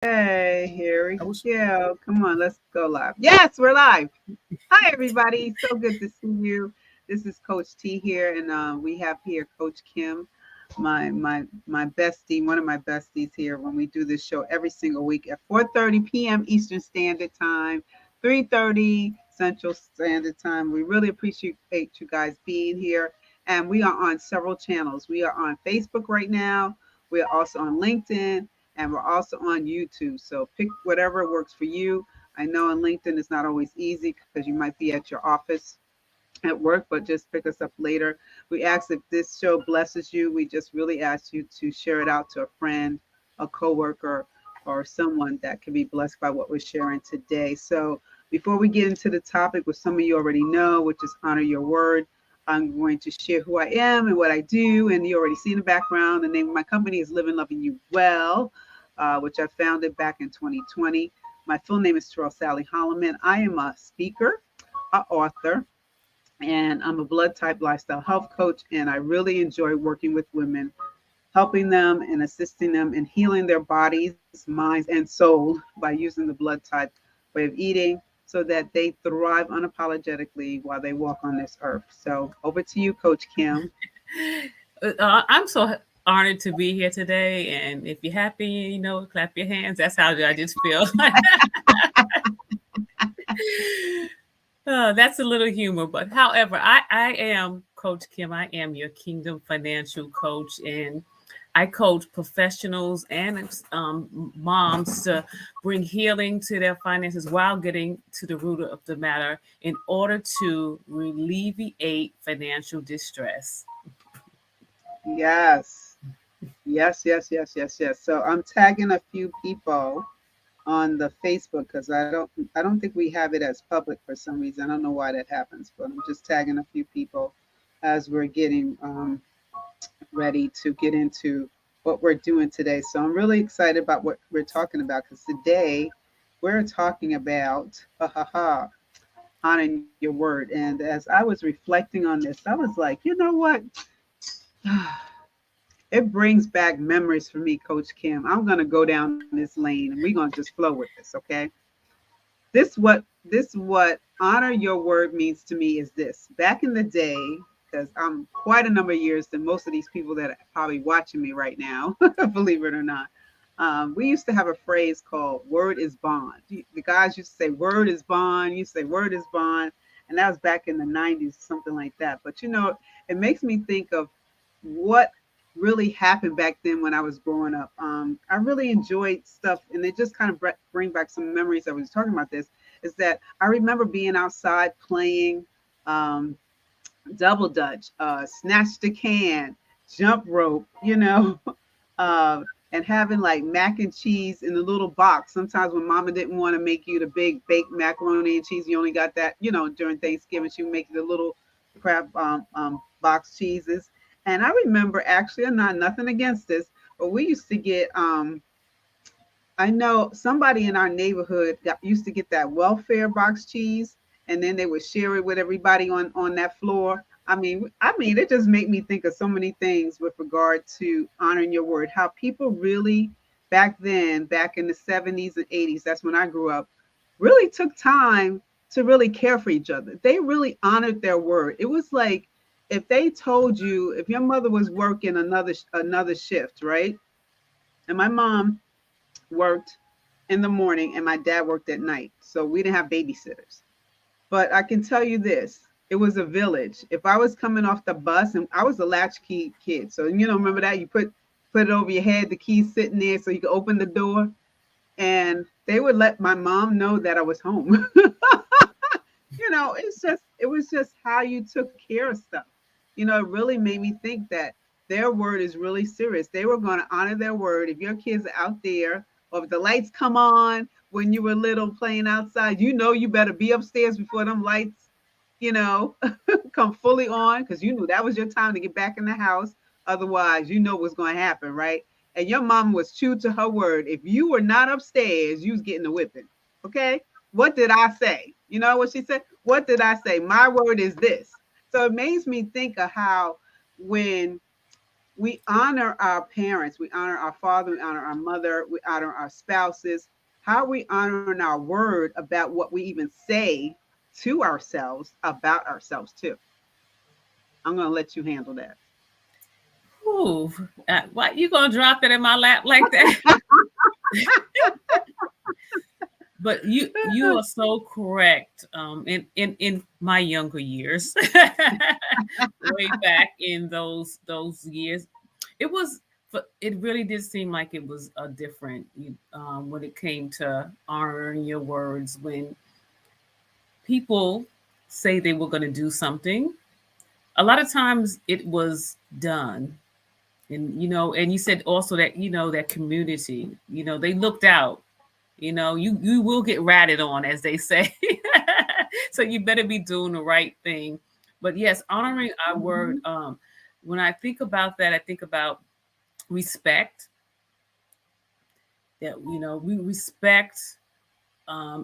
Hey, here we Coach. go. Come on, let's go live. Yes, we're live. Hi, everybody. So good to see you. This is Coach T here, and we have here Coach Kim, my bestie, one of my besties here. When we do this show every single week at 4:30 p.m. Eastern Standard Time, 3:30 Central Standard Time. We really appreciate you guys being here, and we are on several channels. We are on Facebook right now. We are also on LinkedIn, and we're also on YouTube. So pick whatever works for you. I know on LinkedIn it's not always easy because you might be at your office at work, but just pick us up later. We ask if this show blesses you, we just really ask you to share it out to a friend, a coworker, or someone that can be blessed by what we're sharing today. So before we get into the topic, which some of you already know, which is honor your word, I'm going to share who I am and what I do. And you already see in the background, the name of my company is Living Loving You Well, which I founded back in 2020. My full name is Terrell Sally Holloman. I am a speaker, an author, and I'm a blood type lifestyle health coach. And I really enjoy working with women, helping them and assisting them in healing their bodies, minds, and soul by using the blood type way of eating so that they thrive unapologetically while they walk on this earth. So over to you, Coach Kim. I'm so honored to be here today. And if you're happy, clap your hands. That's how I just feel. That's a little humor. But however, I am Coach Kim. I am your Kingdom Financial Coach. And I coach professionals and moms to bring healing to their finances while getting to the root of the matter in order to alleviate financial distress. Yes. Yes. So I'm tagging a few people on the Facebook because I don't think we have it as public for some reason. I don't know why that happens, but I'm just tagging a few people as we're getting ready to get into what we're doing today. So I'm really excited about what we're talking about because today we're talking about honoring your word. And as I was reflecting on this, I was like, you know what? It brings back memories for me, Coach Kim. I'm gonna go down this lane and we're gonna just flow with this, okay? This what honor your word means to me is this. Back in the day, because I'm quite a number of years than most of these people that are probably watching me right now, believe it or not. We used to have a phrase called "word is bond." The guys used to say "word is bond." You say "word is bond," and that was back in the '90s, something like that. But it makes me think of what really happened back then when I was growing up. I really enjoyed stuff, and it just kind of bring back some memories. I was talking about this is that I remember being outside playing um, double dutch, snatch the can, jump rope, uh, and having like mac and cheese in the little box. Sometimes when mama didn't want to make you the big baked macaroni and cheese, you only got that, during Thanksgiving, she would make you the little crab box cheeses. And I remember actually, I'm not nothing against this, but we used to get I know somebody in our neighborhood used to get that welfare box cheese, and then they would share it with everybody on that floor. I mean, it just made me think of so many things with regard to honoring your word. How people really back then, back in the 70s and 80s, that's when I grew up, really took time to really care for each other. They really honored their word. It was like if they told you, if your mother was working another shift, right? And my mom worked in the morning and my dad worked at night. So we didn't have babysitters. But I can tell you this, it was a village. If I was coming off the bus, and I was a latchkey kid. So remember that? You put it over your head, the key's sitting there so you could open the door. And they would let my mom know that I was home. It was just how you took care of stuff. It really made me think that their word is really serious. They were going to honor their word. If your kids are out there, or if the lights come on when you were little playing outside, you better be upstairs before them lights, you know, come fully on, because you knew that was your time to get back in the house. Otherwise, what's going to happen, right? And your mom was true to her word. If you were not upstairs, you was getting a whipping. Okay. What did I say? You know what she said? What did I say? My word is this. So it makes me think of how when we honor our parents, we honor our father, we honor our mother, we honor our spouses. How are we honoring our word about what we even say to ourselves about ourselves too? I'm going to let you handle that. Ooh, why you gonna drop it in my lap like that? But you are so correct. In my younger years, way back in those years, it was. It really did seem like it was a different when it came to honoring your words. When people say they were going to do something, a lot of times it was done. And and you said also that that community, they looked out. You will get ratted on, as they say. So you better be doing the right thing. But yes, honoring our word. Mhm. When I think about that, I think about respect. That we respect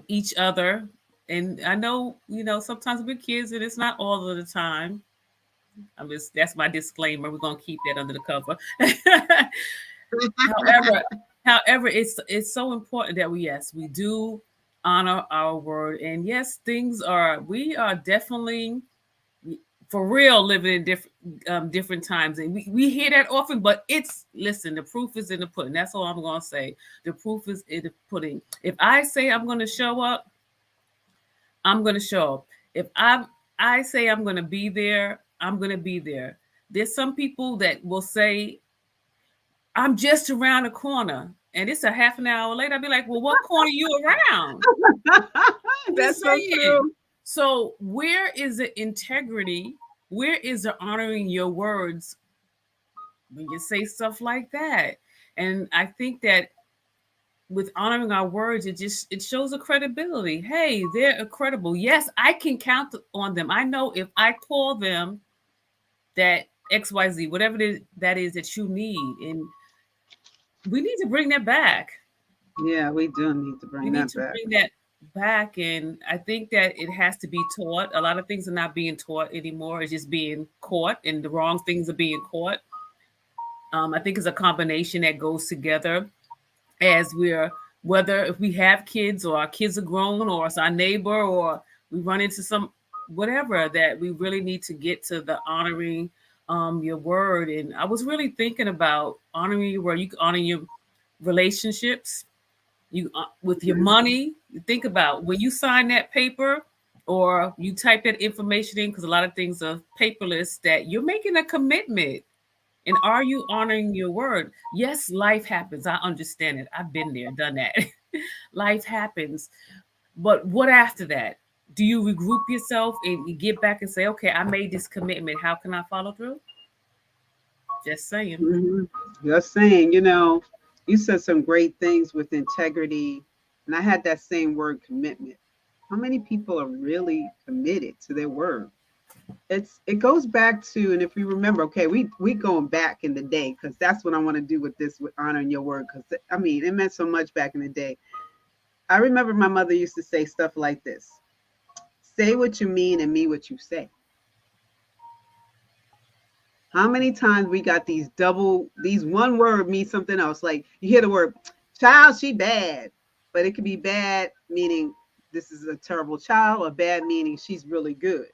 each other. And I know sometimes we're kids, and it's not all of the time. That's my disclaimer. We're gonna keep that under the cover. However, however, it's so important that we do honor our word. And yes, we are definitely for real living in different times, and we hear that often. But listen, the proof is in the pudding. That's all I'm gonna say. The proof is in the pudding. If I say I'm gonna show up, I'm gonna show up. If I say I'm gonna be there, I'm gonna be there. There's some people that will say I'm just around the corner, and it's a half an hour later. I'll be like, well, what corner you around? I'm just That's so saying. true. So where is the integrity? Where is the honoring your words when you say stuff like that? And I think that with honoring our words, it shows a credibility. Hey, they're credible. Yes, I can count on them. I know if I call them that XYZ, whatever that is that you need. And we need to bring that back. Yeah, we do need to We bring need that to back. bring that back. And I think that it has to be taught. A lot of things are not being taught anymore. It's just being caught, and the wrong things are being caught. I think it's a combination that goes together as whether if we have kids or our kids are grown or it's our neighbor or we run into some whatever, that we really need to get to the honoring your word. And I was really thinking about honoring your word. You can honor your relationships, you with your Mhm. money. You think about when you sign that paper or you type that information in, because a lot of things are paperless, that you're making a commitment. And are you honoring your word? Yes, life happens. I understand it. I've been there, done that. Life happens. But what after that? Do you regroup yourself and you get back and say, okay, I made this commitment. How can I follow through? Just saying. Mhm. You're saying, you said some great things with integrity, and I had that same word commitment. How many people are really committed to their word? It goes back to, and if you remember, okay, we going back in the day because that's what I want to do with this with honoring your word because I mean it meant so much back in the day. I remember my mother used to say stuff like this: "Say what you mean and mean what you say." How many times we got these one word means something else? Like you hear the word child, she bad, but it could be bad meaning this is a terrible child, or bad meaning she's really good.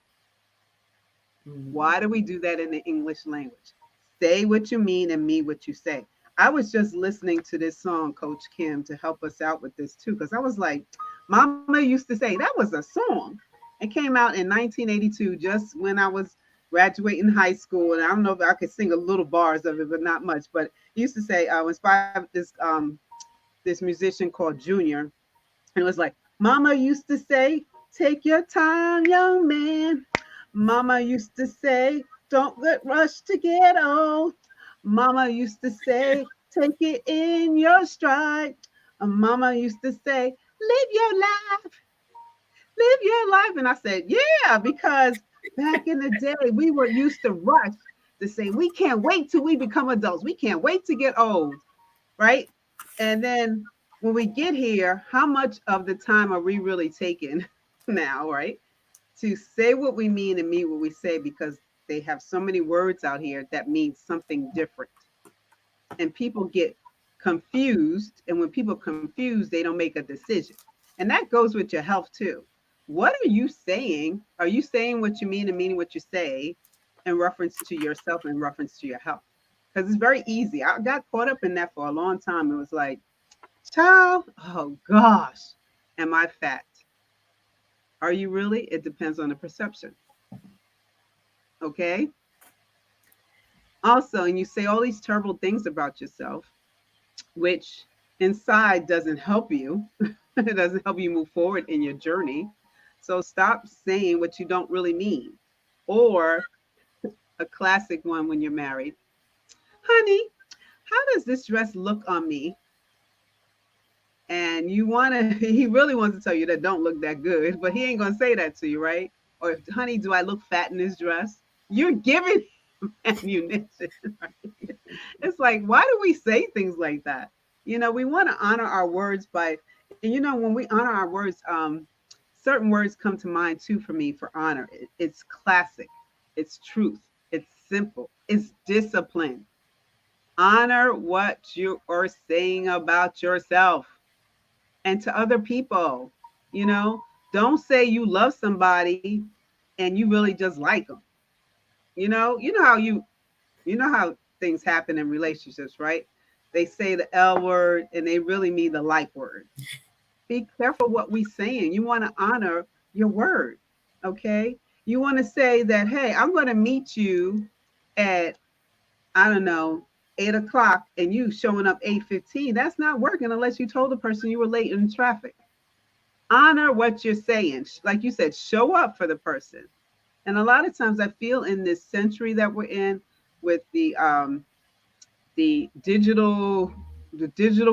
Mhm. Why do we do that in the English language? Say what you mean and mean what you say. I was just listening to this song, Coach Kim, to help us out with this too, because I was like, Mama used to say that was a song. It came out in 1982, just when I was graduating high school, and I don't know if I could sing a little bars of it, but not much. But he used to say, inspired this musician called Junior, and it was like, Mama used to say, take your time, young man. Mama used to say, don't get rushed to get old. Mama used to say, take it in your stride. Mama used to say, live your life, live your life. And I said, yeah, because back in the day, we were used to rush to say, we can't wait till we become adults. We can't wait to get old, right? And then when we get here, how much of the time are we really taking now, right? To say what we mean and mean what we say because they have so many words out here that mean something different. And people get confused. And when people confused, they don't make a decision. And that goes with your health too. What are you saying? Are you saying what you mean and meaning what you say in reference to yourself, in reference to your health? Because it's very easy. I got caught up in that for a long time. It was like, child, oh gosh, am I fat? Are you really? It depends on the perception. Okay. Also, and you say all these terrible things about yourself, which inside doesn't help you. It doesn't help you move forward in your journey. So stop saying what you don't really mean. Or a classic one when you're married. Honey, how does this dress look on me? And you want to, he really wants to tell you that don't look that good, but he ain't going to say that to you, right? Or, honey, do I look fat in this dress? You're giving him ammunition, right? It's like, why do we say things like that? We want to honor our words by, and when we honor our words, certain words come to mind too for me for honor. It's classic, it's truth, it's simple, it's discipline. Honor what you are saying about yourself and to other people. Don't say you love somebody and you really just like them. You know how things happen in relationships, right? They say the L word and they really mean the like word. Be careful what we saying. You want to honor your word. Okay. You want to say that, hey, I'm going to meet you at, I don't know, 8 o'clock, and you showing up 8:15. That's not working unless you told the person you were late in traffic. Honor what you're saying. Like you said, show up for the person. And a lot of times I feel in this century that we're in with the digital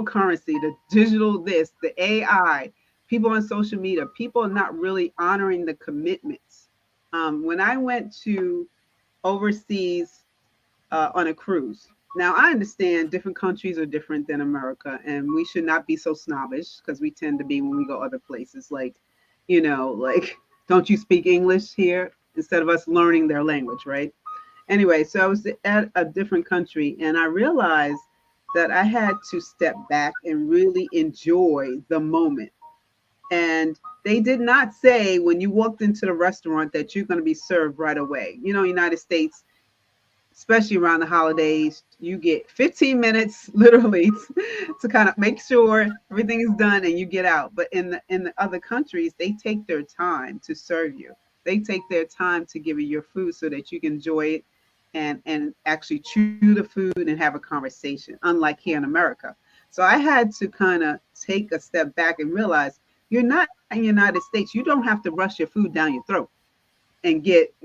currency, the digital this, the AI, people on social media, people are not really honoring the commitments. When I went to overseas on a cruise, now I understand different countries are different than America, and we should not be so snobbish because we tend to be when we go other places. Like, don't you speak English here? Instead of us learning their language, right? Anyway, so I was at a different country and I realized that I had to step back and really enjoy the moment. And they did not say when you walked into the restaurant that you're going to be served right away. United States, especially around the holidays, you get 15 minutes literally to kind of make sure everything is done and you get out. But in the other countries, they take their time to serve you. They take their time to give you your food so that you can enjoy it and actually chew the food and have a conversation, unlike here in America. So I had to kind of take a step back and realize you're not in the United States. You don't have to rush your food down your throat and get,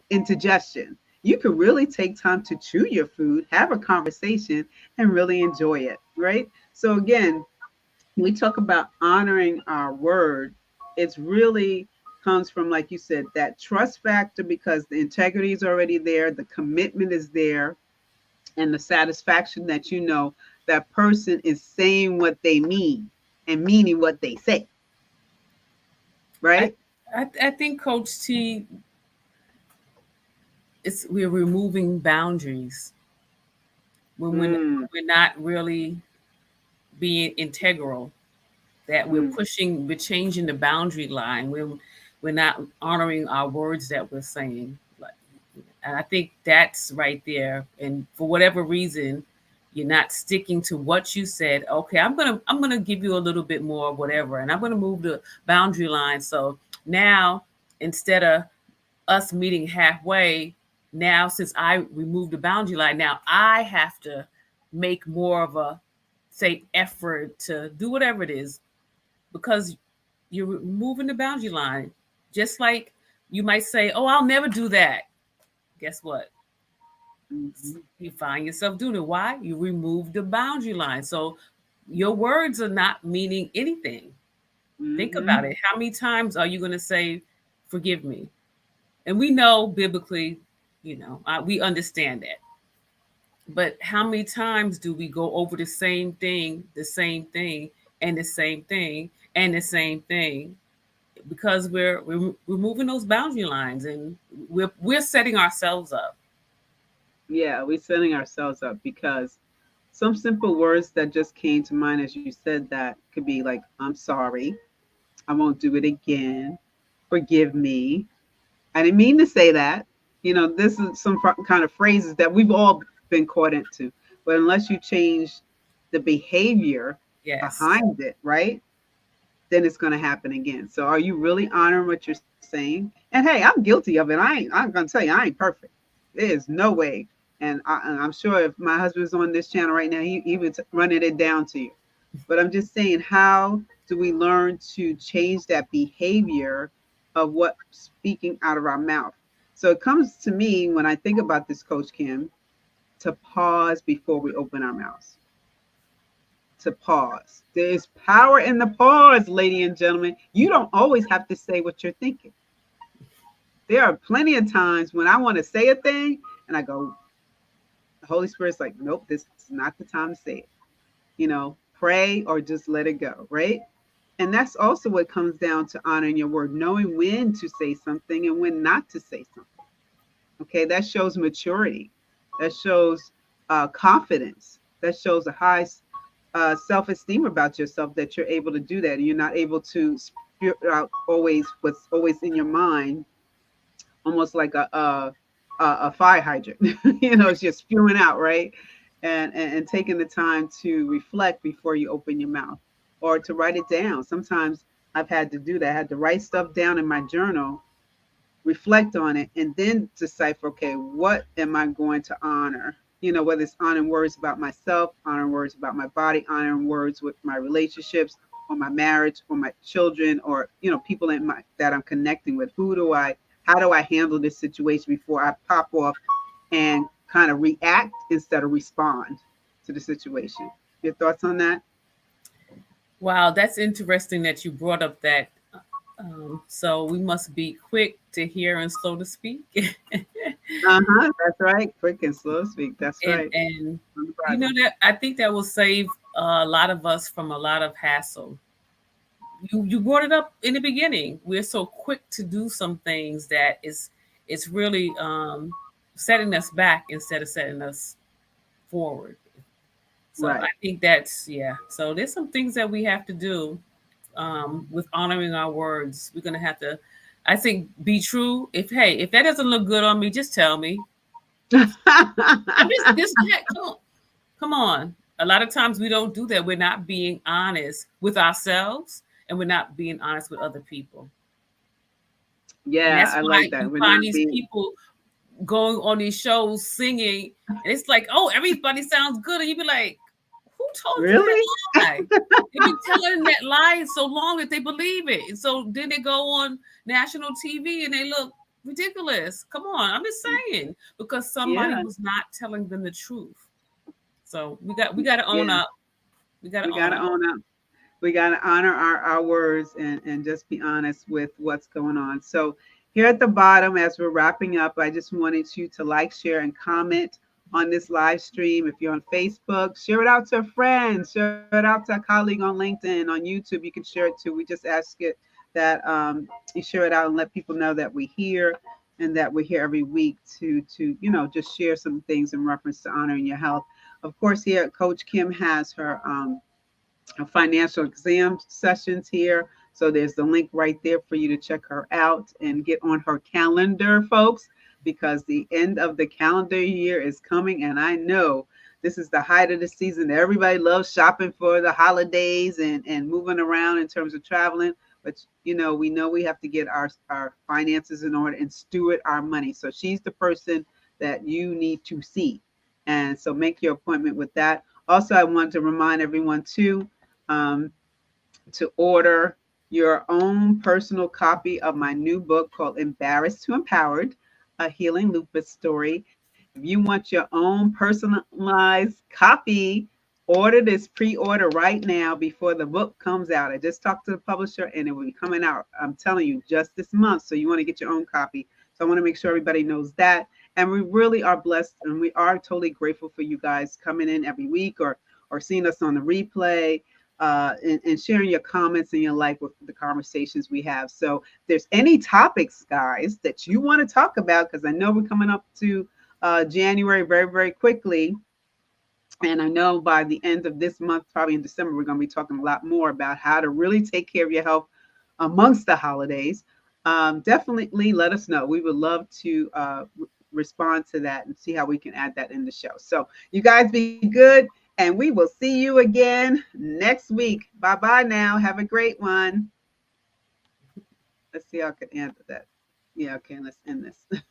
indigestion. You can really take time to chew your food, have a conversation, and really enjoy it, right? So again, we talk about honoring our word. It's really comes from, like you said, that trust factor, because the integrity is already there, the commitment is there, and the satisfaction that that person is saying what they mean and meaning what they say. Right? I think, Coach T, we're removing boundaries when we're not really being integral. That we're changing the boundary line. We're not honoring our words that we're saying. And I think that's right there. And for whatever reason, you're not sticking to what you said. Okay, I'm gonna give you a little bit more, whatever, and I'm gonna move the boundary line. So now, instead of us meeting halfway, now since I removed the boundary line, now I have to make more of a effort to do whatever it is, because you're moving the boundary line. Just like you might say, "Oh, I'll never do that." Guess what? Mm-hmm. You find yourself doing it. Why? You remove the boundary line. So your words are not meaning anything. Think about it. How many times are you going to say, "Forgive me"? And we know biblically, we understand that. But how many times do we go over the same thing, and the same thing, and the same thing? because we're moving those boundary lines, and we're setting ourselves up. Yeah, we're setting ourselves up because some simple words that just came to mind as you said that could be like, I'm sorry, I won't do it again, forgive me. I didn't mean to say that. This is some kind of phrases that we've all been caught into. But unless you change the behavior Yes. behind it, right? Then it's going to happen again. So are you really honoring what you're saying? And hey, I'm guilty of it. I'm going to tell you, I ain't perfect. There is no way. And I'm sure if my husband's on this channel right now, he would running it down to you. But I'm just saying, how do we learn to change that behavior of what speaking out of our mouth? So it comes to me when I think about this, Coach Kim, to pause before we open our mouths. To pause. There's power in the pause, ladies and gentlemen. You don't always have to say what you're thinking. There are plenty of times when I want to say a thing and I go, the Holy Spirit's like, nope, this is not the time to say it. Pray or just let it go, right? And that's also what comes down to honoring your word, knowing when to say something and when not to say something. Okay, that shows maturity. That shows confidence. That shows a high self-esteem about yourself that you're able to do that. And you're not able to spew out always what's always in your mind, almost like a fire hydrant. It's just spewing out, right? And taking the time to reflect before you open your mouth or to write it down. Sometimes I've had to do that. I had to write stuff down in my journal, reflect on it, and then decipher, okay, what am I going to honor? Whether it's honoring words about myself, honoring words about my body, honoring words with my relationships or my marriage or my children or, people that I'm connecting with. How do I handle this situation before I pop off and kind of react instead of respond to the situation? Your thoughts on that? Wow, that's interesting that you brought up that. So we must be quick to hear and slow to speak. That's right. Quick and slow speak. That's right. And On the you know Bible. that I think that will save a lot of us from a lot of hassle. You brought it up in the beginning. We're so quick to do some things that it's really setting us back instead of setting us forward. So I Right. think that's, yeah. So there's some things that we have to do with honoring our words. We're gonna have to, I think, be true. If that doesn't look good on me, just tell me. I'm just this that come on. A lot of times we don't do that. We're not being honest with ourselves, and we're not being honest with other people. And Yeah, that's I why like that. you We're find not these being people going on these shows singing, and it's like, oh, everybody sounds good, and you be like, who told you really. that lie? They've been telling that lie so long that they believe it, and so then they go on national TV and they look ridiculous. Come on, I'm just saying, because somebody Yeah, was not telling them the truth. So we got to own yeah. up. We got to We own gotta up. own up. We gotta honor our words and just be honest with what's going on. So here at the bottom, as we're wrapping up, I just wanted you to like, share, and comment on this live stream. If you're on Facebook, share it out to a friend, share it out to a colleague on LinkedIn, on YouTube. You can share it too. We just ask it that you share it out and let people know that we're here and that we're here every week to just share some things in reference to honoring your health. Of course, here Coach Kim has her financial exam sessions here. So there's the link right there for you to check her out and get on her calendar, folks, because the end of the calendar year is coming. And I know this is the height of the season. Everybody loves shopping for the holidays and moving around in terms of traveling. But, we know we have to get our finances in order and steward our money. So she's the person that you need to see. And so make your appointment with that. Also, I want to remind everyone, too, um, to order your own personal copy of my new book called Embarrassed to Empowered, A Healing Lupus Story. If you want your own personalized copy, order this pre-order right now before the book comes out. I just talked to the publisher and it will be coming out, I'm telling you, just this month. So you want to get your own copy. So I want to make sure everybody knows that. And we really are blessed and we are totally grateful for you guys coming in every week or seeing us on the replay. and sharing your comments and your like with the conversations we have. So if there's any topics, guys, that you want to talk about, because I know we're coming up to January very, very quickly. And I know by the end of this month, probably in December, we're going to be talking a lot more about how to really take care of your health amongst the holidays. Definitely let us know. We would love to respond to that and see how we can add that in the show. So you guys be good, and we will see you again next week. Bye-bye now. Have a great one. Let's see how I can end that. Yeah, okay, let's end this.